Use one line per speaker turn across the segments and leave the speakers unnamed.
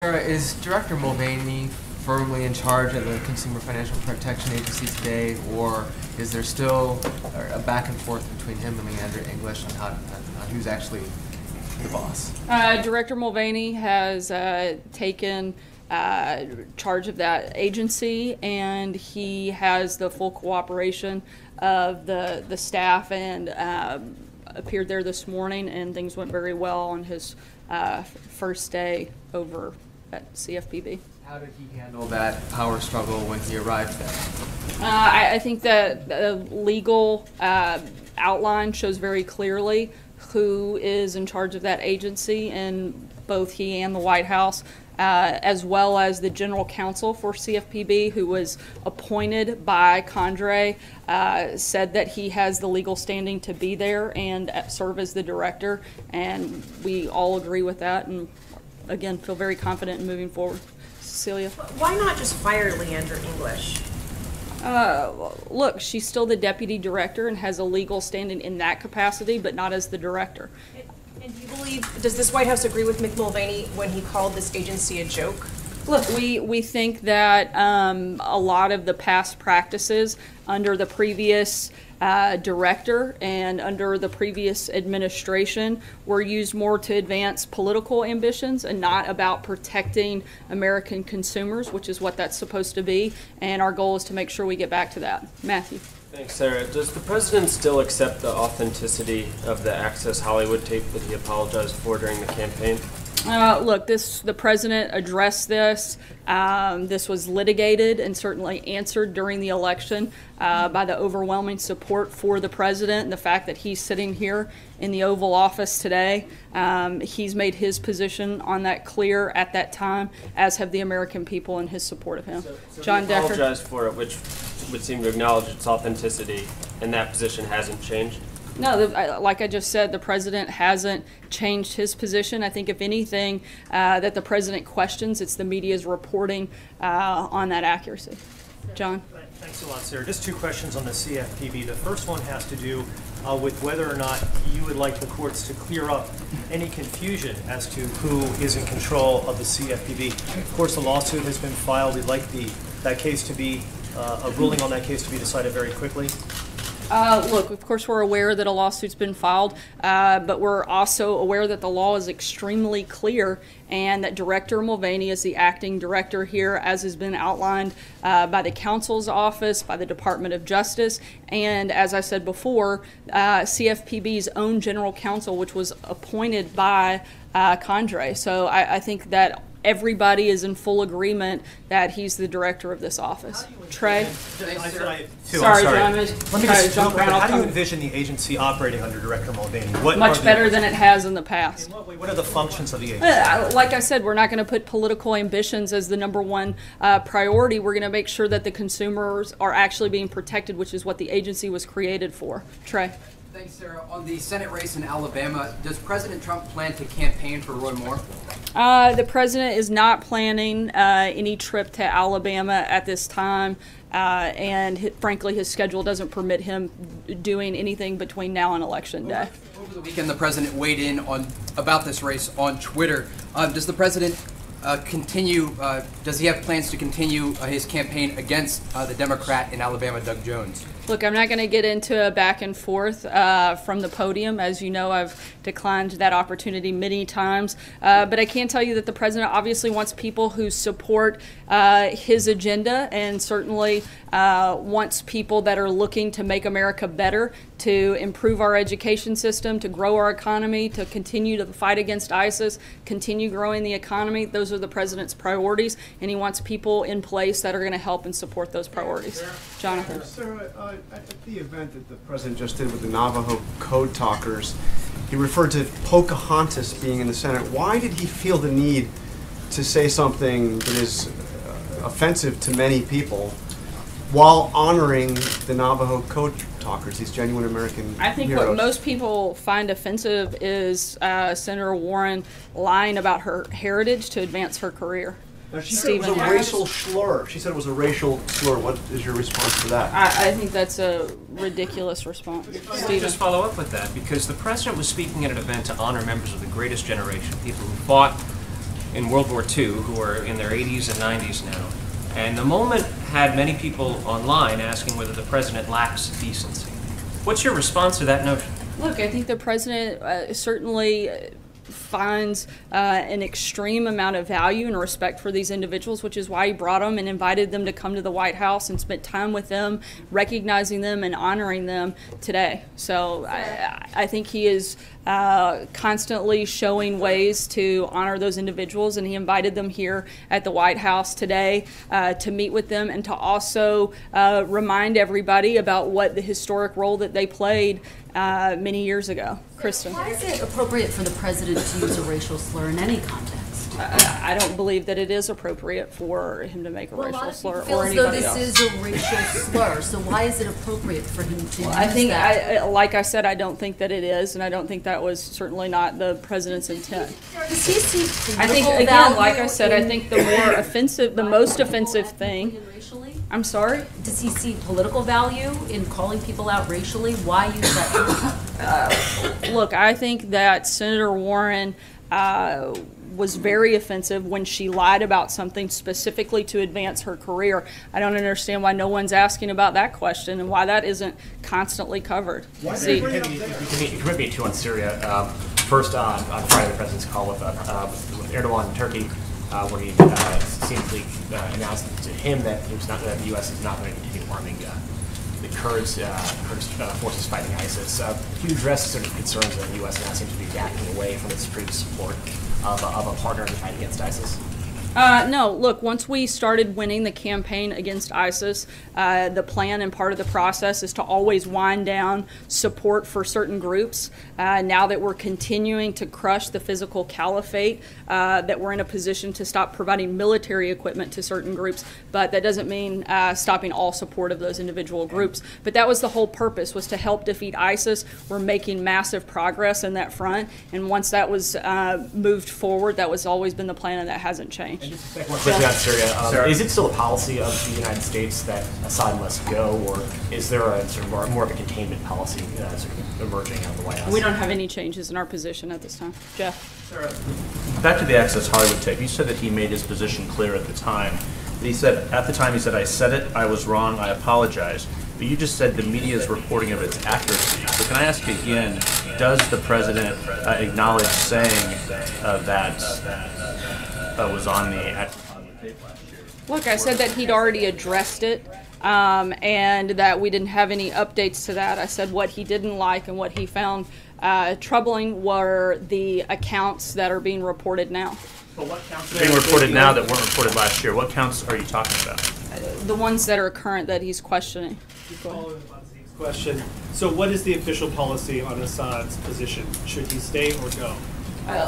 Sarah, is Director Mulvaney firmly in charge of the Consumer Financial Protection Agency today, or is there still a back and forth between him and Leandra English on who's actually the boss?
Director Mulvaney has taken charge of that agency, and he has the full cooperation of the staff, and appeared there this morning, and things went very well on his first day over at CFPB.
How did he handle that power struggle when he arrived there?
I think that the legal outline shows very clearly who is in charge of that agency, and both he and the White House, as well as the general counsel for CFPB, who was appointed by Condrey, said that he has the legal standing to be there and serve as the director, and we all agree with that, and again, feel very confident in moving forward. Cecilia?
Why not just fire Leandra English?
Look, she's still the deputy director and has a legal standing in that capacity, but not as the director.
And do you believe, does this White House agree with Mick Mulvaney when he called this agency a joke?
Look, we think that a lot of the past practices under the previous director and under the previous administration were used more to advance political ambitions and not about protecting American consumers, which is what that's supposed to be. And our goal is to make sure we get back to that. Matthew.
Thanks, Sarah. Does the president still accept the authenticity of the Access Hollywood tape that he apologized for during the campaign?
Look, the president addressed this. This was litigated and certainly answered during the election by the overwhelming support for the president and the fact that he's sitting here in the Oval Office today. He's made his position on that clear at that time, as have the American people in his support of him.
So
John
he
Decker.
apologized for it, which would seem to acknowledge its authenticity, and that position hasn't changed?
No, like I just said, the president hasn't changed his position. I think, if anything, that the president questions, it's the media's reporting on that accuracy. John?
Thanks a lot, Sarah. Just two questions on the CFPB. The first one has to do with whether or not you would like the courts to clear up any confusion as to who is in control of the CFPB. Of course, the lawsuit has been filed. We'd like that case to be, a ruling on that case to be decided very quickly.
Look, of course we're aware that a lawsuit's been filed, but we're also aware that the law is extremely clear and that Director Mulvaney is the acting director here, as has been outlined by the counsel's office, by the Department of Justice, and as I said before, CFPB's own general counsel, which was appointed by Condrey. So I think that everybody is in full agreement that he's the director of this office. Trey?
Sorry, John. Let me just jump around. How do you envision the agency operating under Director Mulvaney?
Much better than it has in the past.
What are the functions of the agency?
Like I said, we're not going to put political ambitions as the #1 priority. We're going to make sure that the consumers are actually being protected, which is what the agency was created for. Trey?
Thanks, Sarah. On the Senate race in Alabama, does President Trump plan to campaign for Roy Moore?
The president is not planning any trip to Alabama at this time, and frankly, his schedule doesn't permit him doing anything between now and Election Day.
Over the weekend, the president weighed in about this race on Twitter. Does the president does he have plans to continue his campaign against the Democrat in Alabama, Doug Jones?
Look, I'm not going to get into a back and forth from the podium. As you know, I've declined that opportunity many times. But I can tell you that the president obviously wants people who support his agenda, and certainly wants people that are looking to make America better, to improve our education system, to grow our economy, to continue to fight against ISIS, continue growing the economy. Those are the president's priorities, and he wants people in place that are going to help and support those priorities. Jonathan.
Sarah, at the event that the president just did with the Navajo code talkers, he referred to Pocahontas being in the Senate. Why did he feel the need to say something that is offensive to many people while honoring the Navajo code talkers, these genuine American
I think
heroes?
What most people find offensive is Senator Warren lying about her heritage to advance her career.
Now, she said it was a racial slur. She said it was a racial slur. What is your response to that?
I think that's a ridiculous response.
Let me just follow up with that, because the president was speaking at an event to honor members of the greatest generation, people who fought in World War II who are in their 80s and 90s now. And the moment had many people online asking whether the president lacks decency. What's your response to that notion?
Look, I think the president certainly finds an extreme amount of value and respect for these individuals, which is why he brought them and invited them to come to the White House and spent time with them, recognizing them and honoring them today. So I think he is constantly showing ways to honor those individuals, and he invited them here at the White House today to meet with them and to also remind everybody about what the historic role that they played many years ago. Kristen.
Why is it appropriate for the president to use a racial slur in any context?
I don't believe that it is appropriate for him to make a racial slur
feel
or
as though
anybody else.
this is a racial slur, so why is it appropriate for him to use
I think,
that?
like I said, I don't think that it is, and I don't think that was certainly not the president's intent.
Does he see
I think,
political
again, like I
value
said, I
in-
think the more offensive, the most offensive thing.
Racially?
I'm sorry?
Does he see political value in calling people out racially? Why use that term?
Look, I think that Senator Warren was very offensive when she lied about something specifically to advance her career. I don't understand why no one's asking about that question and why that isn't constantly covered. See,
You commit me to on Syria. First, on Friday, the president's call with Erdogan in Turkey, where he seemingly announced to him that the U.S. is not going to continue arming the Kurdish forces fighting ISIS. Can you address sort of concerns that the U.S. now seems to be backing away from its previous support of a partner in the fight against ISIS?
No, look, once we started winning the campaign against ISIS, the plan and part of the process is to always wind down support for certain groups. Now that we're continuing to crush the physical caliphate, that we're in a position to stop providing military equipment to certain groups, but that doesn't mean stopping all support of those individual groups. But that was the whole purpose, was to help defeat ISIS. We're making massive progress in that front, and once that was moved forward, that was always been the plan, and that hasn't changed.
And just more quickly on Syria, is it still a policy of the United States that Assad must go, or is there a sort of more of a containment policy sort of emerging out of the White House?
We don't have any changes in our position at this time. Jeff?
Back to the Access Hollywood tape, you said that he made his position clear at the time. He said, at the time, he said, I said it, I was wrong, I apologize. But you just said the media's reporting of its accuracy. So can I ask again, does the president acknowledge saying that was on the Access Hollywood tape last year?
Look, I said that he'd already addressed it, and that we didn't have any updates to that. I said what he didn't like and what he found troubling were the accounts that are being reported now.
But what counts are being reported now that weren't reported last year? What counts are you talking about?
The ones that are current that he's questioning.
Following on Steve's question, so what is the official policy on Assad's position? Should he stay or go?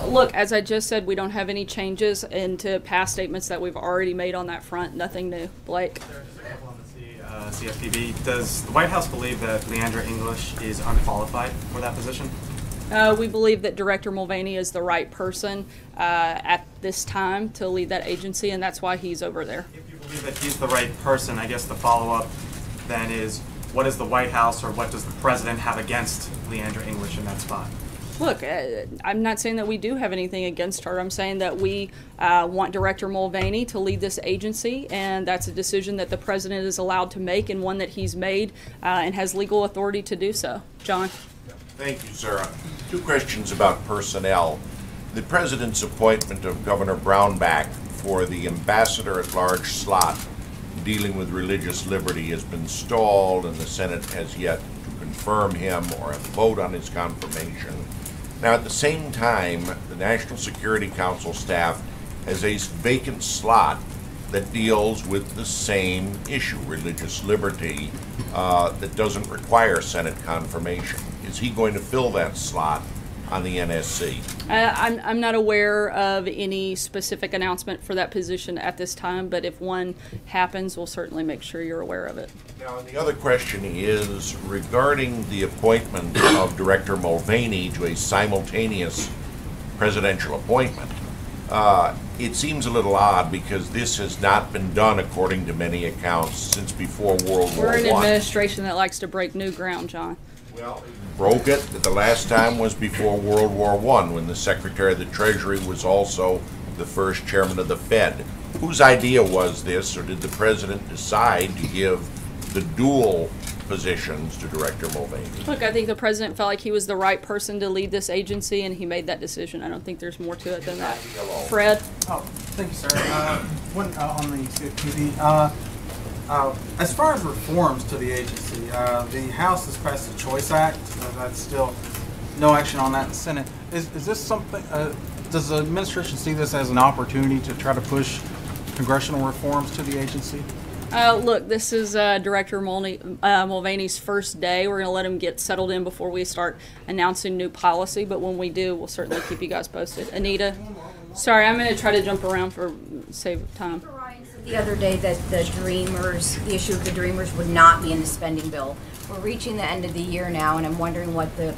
Look, as I just said, we don't have any changes into past statements that we've already made on that front. Nothing new. Blake?
Just a couple on the CFPB. Does the White House believe that Leandra English is unqualified for that position?
We believe that Director Mulvaney is the right person at this time to lead that agency, and that's why he's over there.
If you believe that he's the right person, I guess the follow-up then is, what does the White House or what does the president have against Leandra English in that spot?
Look, I'm not saying that we do have anything against her. I'm saying that we want Director Mulvaney to lead this agency, and that's a decision that the president is allowed to make and one that he's made and has legal authority to do so. John?
Thank you, Sarah. Two questions about personnel. The president's appointment of Governor Brownback for the ambassador-at-large slot dealing with religious liberty has been stalled, and the Senate has yet to confirm him or vote on his confirmation. Now, at the same time, the National Security Council staff has a vacant slot that deals with the same issue, religious liberty, that doesn't require Senate confirmation. Is he going to fill that slot on the NSC?
I'm not aware of any specific announcement for that position at this time, but if one happens, we'll certainly make sure you're aware of it.
Now, and the other question is regarding the appointment of Director Mulvaney to a simultaneous presidential appointment. It seems a little odd because this has not been done, according to many accounts, since before World War I.
We're an administration that likes to break new ground, John.
Well, broke it. The last time was before World War I, when the Secretary of the Treasury was also the first chairman of the Fed. Whose idea was this, or did the president decide to give the dual positions to Director Mulvaney?
Look, I think the president felt like he was the right person to lead this agency, and he made that decision. I don't think there's more to it than that. Fred?
Oh, thank you, sir. On the CFPB, as far as reforms to the agency, the House has passed the Choice Act. That's still no action on that in the Senate. Is this something, does the administration see this as an opportunity to try to push congressional reforms to the agency?
Look, this is Director Mulvaney's first day. We're going to let him get settled in before we start announcing new policy, but when we do, we'll certainly keep you guys posted. Anita? Sorry, I'm going to try to jump around for save time.
The other day that the issue of the Dreamers would not be in the spending bill. We're reaching the end of the year now, and I'm wondering what the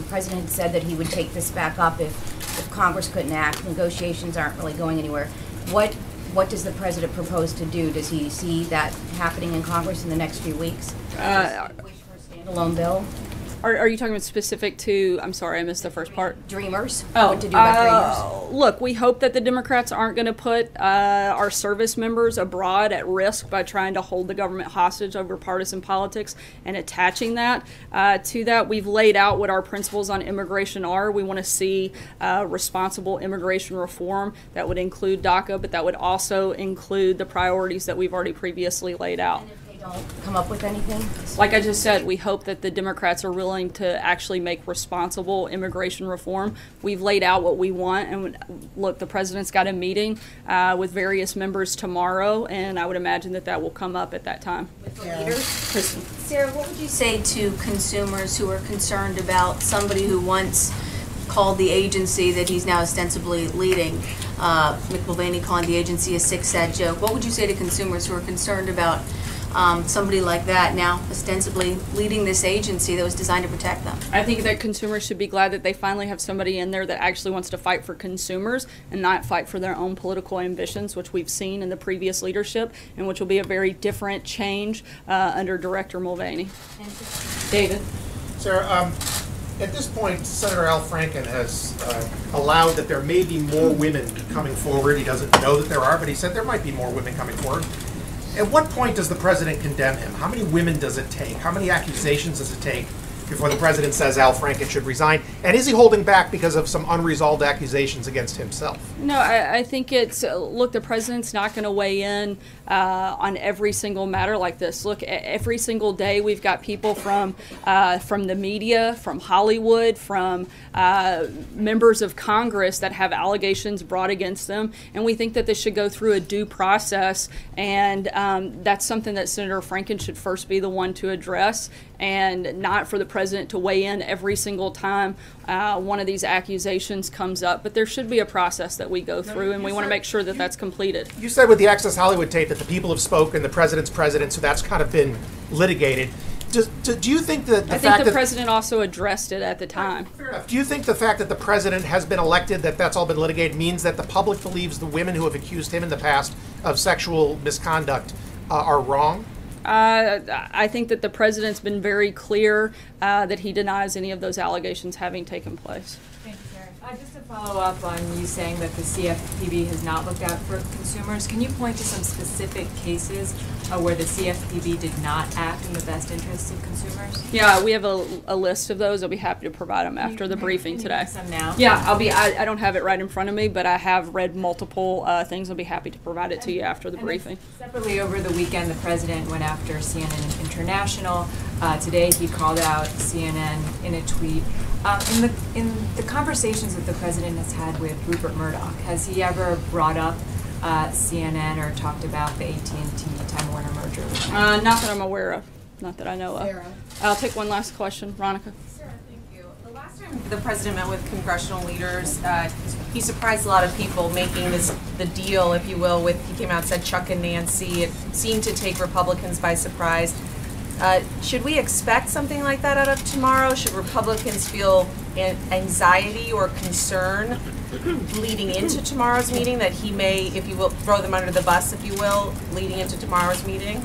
president said that he would take this back up if Congress couldn't act. Negotiations aren't really going anywhere. What does the president propose to do? Does he see that happening in Congress in the next few weeks? Wish for a standalone bill?
Are you talking about specific to, I'm sorry, I missed the first part.
Dreamers?
Oh,
what to do about Dreamers?
Look, we hope that the Democrats aren't going to put our service members abroad at risk by trying to hold the government hostage over partisan politics and attaching that to that. We've laid out what our principles on immigration are. We want to see responsible immigration reform that would include DACA, but that would also include the priorities that we've already previously laid out.
Don't come up with anything?
Like I just said, we hope that the Democrats are willing to actually make responsible immigration reform. We've laid out what we want, and look, the president's got a meeting with various members tomorrow, and I would imagine that will come up at that time.
With the leaders? Kristen. Sarah, what would you say to consumers who are concerned about somebody who once called the agency that he's now ostensibly leading, Mick Mulvaney calling the agency a sick, sad joke? What would you say to consumers who are concerned about somebody like that now ostensibly leading this agency that was designed to protect them?
I think that consumers should be glad that they finally have somebody in there that actually wants to fight for consumers and not fight for their own political ambitions, which we've seen in the previous leadership, and which will be a very different change under Director Mulvaney. David?
Sarah, at this point, Senator Al Franken has allowed that there may be more women coming forward. He doesn't know that there are, but he said there might be more women coming forward. At what point does the president condemn him? How many women does it take? How many accusations does it take before the president says Al Franken should resign? And is he holding back because of some unresolved accusations against himself?
No, I think it's, look, the president's not going to weigh in on every single matter like this. Look, every single day we've got people from the media, from Hollywood, from members of Congress that have allegations brought against them, and we think that this should go through a due process, and that's something that Senator Franken should first be the one to address, and not for the president to weigh in every single time one of these accusations comes up. But there should be a process that we go through, and we want to make sure that that's completed.
You said with the Access Hollywood tape that the people have spoken, the president's president, so that's kind of been litigated. Do you think that
I think the president also addressed it at the time.
Fair enough. Do you think the fact that the president has been elected, that's all been litigated, means that the public believes the women who have accused him in the past of sexual misconduct are wrong?
I think that the president's been very clear that he denies any of those allegations having taken place.
Thank you, Sarah. Just to follow up on you saying that the CFPB has not looked out for consumers, can you point to some specific cases where the CFPB did not act in the best interests of consumers?
Yeah, we have a list of those. I'll be happy to provide them after the briefing today.
Some now?
Yeah, I don't have it right in front of me, but I have read multiple things. I'll be happy to provide it to you after the briefing.
Separately, over the weekend, the president went after CNN International. Today, he called out CNN in a tweet. In the conversations that the president has had with Rupert Murdoch, has he ever brought up CNN or talked about the AT&T Time Warner merger?
Not that I'm aware of. Not that I know of.
Sarah.
I'll take one last question. Veronica.
Sarah, thank you. The last time the president met with congressional leaders, he surprised a lot of people making the deal, if you will, with, he came out and said Chuck and Nancy. It seemed to take Republicans by surprise. Should we expect something like that out of tomorrow? Should Republicans feel anxiety or concern leading into tomorrow's meeting, that he may, if you will, throw them under the bus, if you will, leading into tomorrow's meeting?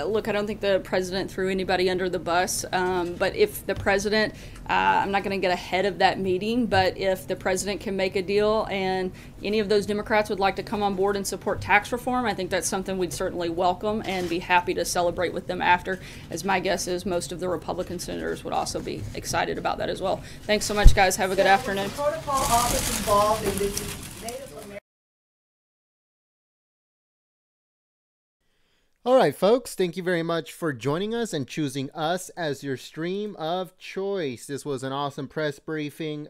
Look, I don't think the president threw anybody under the bus, but if the president, I'm not going to get ahead of that meeting, but if the president can make a deal and any of those Democrats would like to come on board and support tax reform, I think that's something we'd certainly welcome and be happy to celebrate with them after, as my guess is most of the Republican senators would also be excited about that as well. Thanks so much, guys. Have a good afternoon.
Protocol office involved in this Native American.
All right, folks, thank you very much for joining us and choosing us as your stream of choice. This was an awesome press briefing.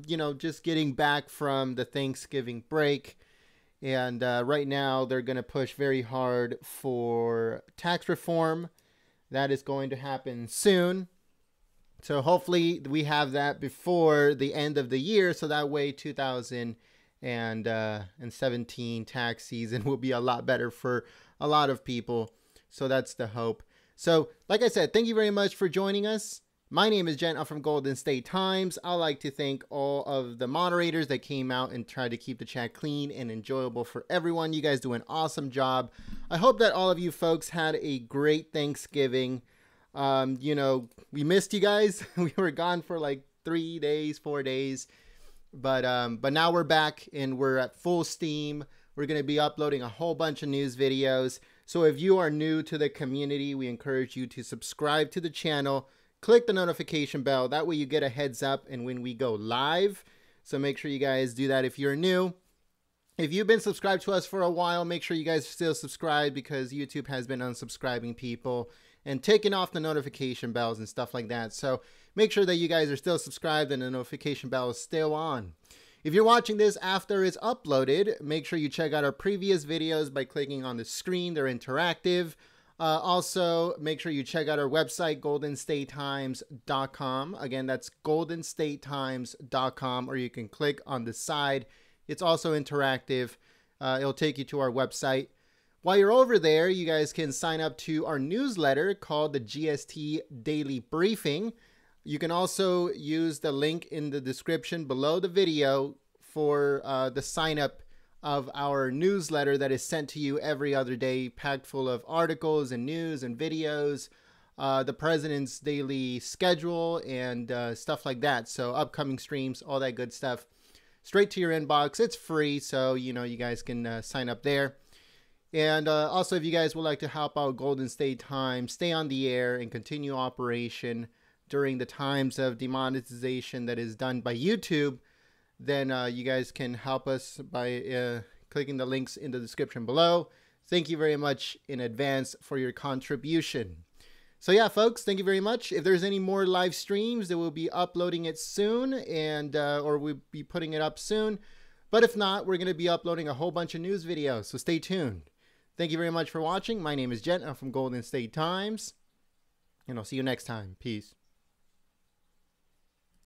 You know, just getting back from the Thanksgiving break. And right now, they're going to push very hard for tax reform. That is going to happen soon. So hopefully we have that before the end of the year. So that way 2017 tax season will be a lot better for a lot of people. So that's the hope. So like I said, thank you very much for joining us. My name is Jen. I'm from Golden State Times. I'd like to thank all of the moderators that came out and tried to keep the chat clean and enjoyable for everyone. You guys do an awesome job. I hope that all of you folks had a great Thanksgiving. You know, we missed you guys. We were gone for like 3 days, 4 days. But now we're back and we're at full steam. We're going to be uploading a whole bunch of news videos. So if you are new to the community, we encourage you to subscribe to the channel. Click the notification bell. That way you get a heads up and when we go live. So make sure you guys do that if you're new. If you've been subscribed to us for a while, make sure you guys still subscribe because YouTube has been unsubscribing people and taking off the notification bells and stuff like that. So make sure that you guys are still subscribed and the notification bell is still on. If you're watching this after it's uploaded, make sure you check out our previous videos by clicking on the screen. They're interactive. Also, make sure you check out our website, goldenstatetimes.com. Again, that's goldenstatetimes.com, or you can click on the side. It's also interactive. It'll take you to our website. While you're over there, you guys can sign up to our newsletter called the GST Daily Briefing. You can also use the link in the description below the video for the sign up of our newsletter that is sent to you every other day, packed full of articles and news and videos, the president's daily schedule and stuff like that. So upcoming streams, all that good stuff, straight to your inbox. It's free, so you know you guys can sign up there. And also, if you guys would like to help out Golden State Times, stay on the air and continue operation during the times of demonetization that is done by YouTube, then you guys can help us by clicking the links in the description below. Thank you very much in advance for your contribution. So yeah, folks, thank you very much. If there's any more live streams, then we'll be uploading it soon, and or we'll be putting it up soon. But if not, we're going to be uploading a whole bunch of news videos, so stay tuned. Thank you very much for watching. My name is Jen. I'm from Golden State Times, and I'll see you next time. Peace.